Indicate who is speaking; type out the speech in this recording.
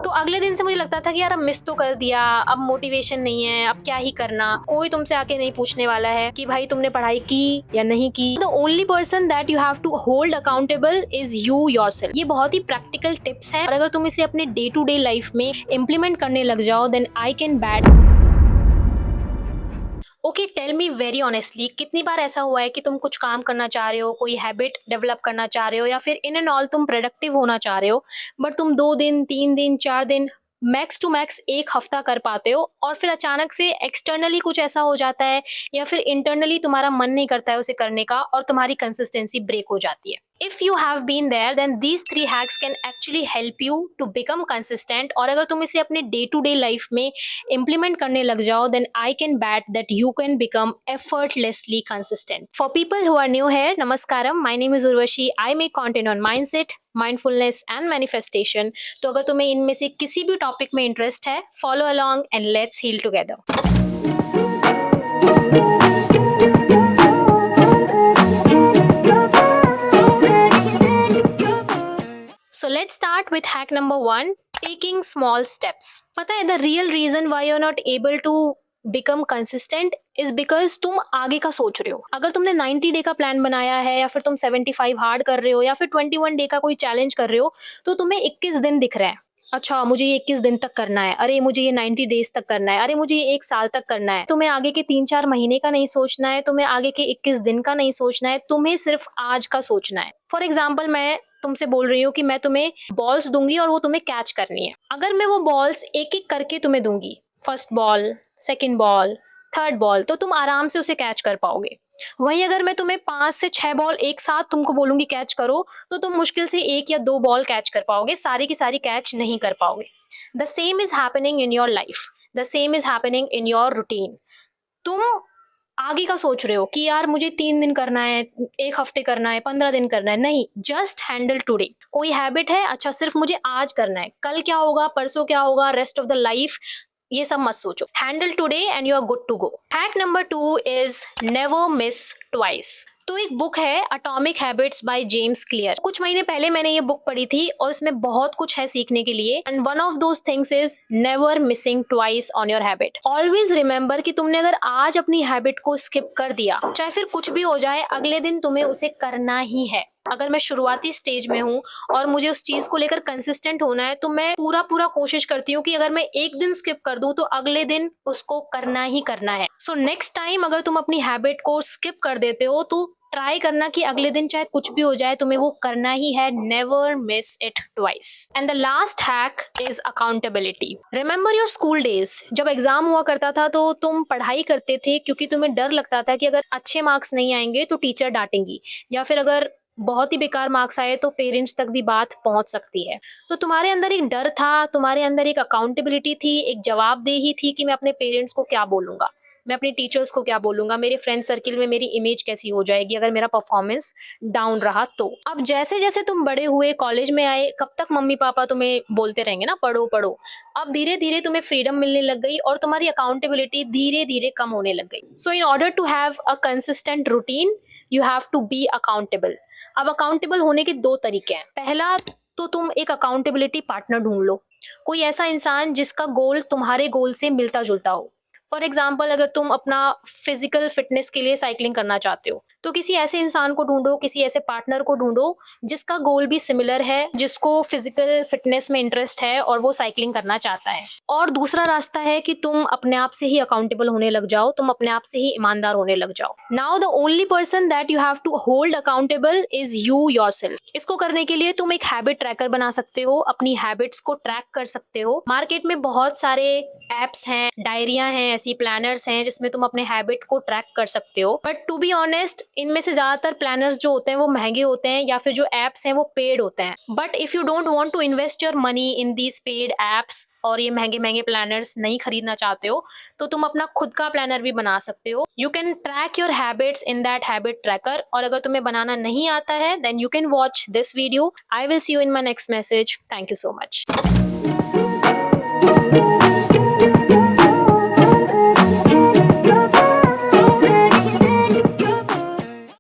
Speaker 1: तो अगले दिन से मुझे लगता था कि यार अब मिस तो कर दिया, अब मोटिवेशन नहीं है, अब क्या ही करना, कोई तुमसे आके नहीं पूछने वाला है कि भाई तुमने पढ़ाई की या नहीं की। The only person that you have to hold accountable is you yourself. ये बहुत ही प्रैक्टिकल टिप्स है और अगर तुम इसे अपने डे टू डे लाइफ में इम्प्लीमेंट करने लग जाओ then I can bet. Okay, tell me very honestly, कितनी बार ऐसा हुआ है कि तुम कुछ काम करना चाह रहे हो, कोई हैबिट डेवलप करना चाह रहे हो या फिर इन एंड ऑल तुम प्रोडक्टिव होना चाह रहे हो, बट तुम 2 दिन 3 दिन 4 दिन मैक्स टू मैक्स एक हफ्ता कर पाते हो और फिर अचानक से एक्सटर्नली कुछ ऐसा हो जाता है या फिर इंटरनली तुम्हारा मन नहीं करता है उसे करने का और तुम्हारी कंसिस्टेंसी ब्रेक हो जाती है। If you have been there then these 3 hacks can actually help you to become consistent और अगर तुम इसे अपने डे टू डे लाइफ में इम्प्लीमेंट करने लग जाओ then I can bet that you can become effortlessly consistent. For people who are new here, namaskaram, my name is Urvashi. I make content on mindset, mindfulness and manifestation. तो अगर तुम्हें इनमें से किसी भी टॉपिक में इंटरेस्ट है, follow along and let's heal together. So let's start with hack number 1, taking small steps. पता है, the real reason why you're not able to become consistent is because तुम आगे का सोच रहे हो। अगर तुमने 90 डे का प्लान बनाया है या फिर तुम 75 हार्ड कर रहे हो या फिर 21 डे का कोई चैलेंज कर रहे हो तो तुम्हें 21 दिन दिख रहा है। अच्छा, मुझे ये 21 दिन तक करना है, अरे मुझे ये 90 डेज तक करना है, अरे मुझे ये 1 साल तक करना है। तुम्हें आगे के 3-4 महीने का नहीं सोचना है, तुम्हें आगे के 21 दिन का नहीं सोचना है, तुम्हें सिर्फ आज का सोचना है। फॉर एग्जाम्पल, मैं तुमसे बोल रही हूँ कि मैं तुम्हें बॉल्स दूंगी और वो तुम्हें कैच करनी है। अगर मैं वो बॉल्स एक एक करके तुम्हें दूंगी, first ball, second ball, third ball, तो तुम आराम से उसे कैच कर पाओगे। वहीं अगर मैं तुम्हें 5 से 6 बॉल एक साथ तुमको बोलूंगी कैच करो तो तुम मुश्किल से 1 या 2 बॉल कैच कर पाओगे, सारी की सारी कैच नहीं कर पाओगे। The same is happening in your life, the same is happening in your routine. तुम आगे का सोच रहे हो कि यार मुझे 3 दिन करना है, 1 हफ्ते करना है, 15 दिन करना है, नहीं, जस्ट हैंडल टुडे। कोई हैबिट है, अच्छा सिर्फ मुझे आज करना है, कल क्या होगा, परसों क्या होगा, रेस्ट ऑफ द लाइफ ये सब मत सोचो। Handle today and you are good to go. Hack number 2 is never miss twice. तो एक बुक है atomic habits by James Clear. कुछ महीने पहले मैंने ये बुक पढ़ी थी और इसमें बहुत कुछ है सीखने के लिए and one of those things is never missing twice on your habit. Always remember कि तुमने अगर आज अपनी हैबिट को स्किप कर दिया, चाहे फिर कुछ भी हो जाए, अगले दिन तुम्हें उसे करना ही है। अगर मैं शुरुआती स्टेज में हूँ और मुझे उस चीज को लेकर कंसिस्टेंट होना है तो मैं पूरा कोशिश करती हूँ कि अगर मैं एक दिन स्किप कर दूं तो अगले दिन उसको करना ही करना है। सो नेक्स्ट टाइम अगर तुम अपनी हैबिट को स्किप कर देते हो तो ट्राई करना कि अगले दिन चाहे कुछ भी हो जाए तुम्हें वो करना ही है। Never miss it twice. And the last hack is accountability. Remember your school days. जब एग्जाम हुआ करता था तो तुम पढ़ाई करते थे क्योंकि तुम्हें डर लगता था कि अगर अच्छे मार्क्स नहीं आएंगे तो टीचर डांटेंगी या फिर अगर बहुत ही बेकार मार्क्स आए तो पेरेंट्स तक भी बात पहुंच सकती है। तो तुम्हारे अंदर एक डर था, तुम्हारे अंदर एक अकाउंटेबिलिटी थी, एक जवाबदेही थी कि मैं अपने पेरेंट्स को क्या बोलूंगा, मैं अपने टीचर्स को क्या बोलूंगा, मेरे फ्रेंड सर्किल में मेरी इमेज कैसी हो जाएगी अगर मेरा परफॉर्मेंस डाउन रहा तो। अब जैसे जैसे तुम बड़े हुए, कॉलेज में आए, कब तक मम्मी पापा तुम्हें बोलते रहेंगे ना पढ़ो पढ़ो। अब धीरे धीरे तुम्हें फ्रीडम मिलने लग गई और तुम्हारी अकाउंटेबिलिटी धीरे धीरे कम होने लग गई। So in order to have a consistent routine you have to be accountable. अब अकाउंटेबल होने के 2 तरीके हैं। पहला तो तुम एक अकाउंटेबिलिटी पार्टनर ढूंढ लो, कोई ऐसा इंसान जिसका गोल तुम्हारे गोल से मिलता जुलता हो। फॉर एग्जाम्पल, अगर तुम अपना फिजिकल फिटनेस के लिए साइकिलिंग करना चाहते हो तो किसी ऐसे इंसान को ढूंढो, किसी ऐसे पार्टनर को ढूंढो जिसका गोल भी सिमिलर है, जिसको फिजिकल फिटनेस में इंटरेस्ट है और वो साइकिलिंग करना चाहता है। और दूसरा रास्ता है कि तुम अपने आप से ही अकाउंटेबल होने लग जाओ, तुम अपने आप से ही ईमानदार होने लग जाओ। Now the only person that you have to hold accountable is you yourself. इसको करने के लिए तुम एक हैबिट ट्रैकर बना सकते हो, अपनी हैबिट्स को ट्रैक कर सकते हो। मार्केट में बहुत सारे एप्स हैं, डायरियां हैं, ऐसी प्लानर्स हैं जिसमें तुम अपने हैबिट को ट्रैक कर सकते हो। बट टू बी ऑनेस्ट, इनमें से ज्यादातर प्लानर्स जो होते हैं वो महंगे होते हैं या फिर जो एप्स हैं वो पेड होते हैं। But if you don't want to invest your money in these paid apps और ये महंगे महंगे प्लानर्स नहीं खरीदना चाहते हो तो तुम अपना खुद का प्लानर भी बना सकते हो। You can track your habits in that habit tracker. और अगर तुम्हें बनाना नहीं आता है then you can watch this video. I will see you in my next message. Thank you so much.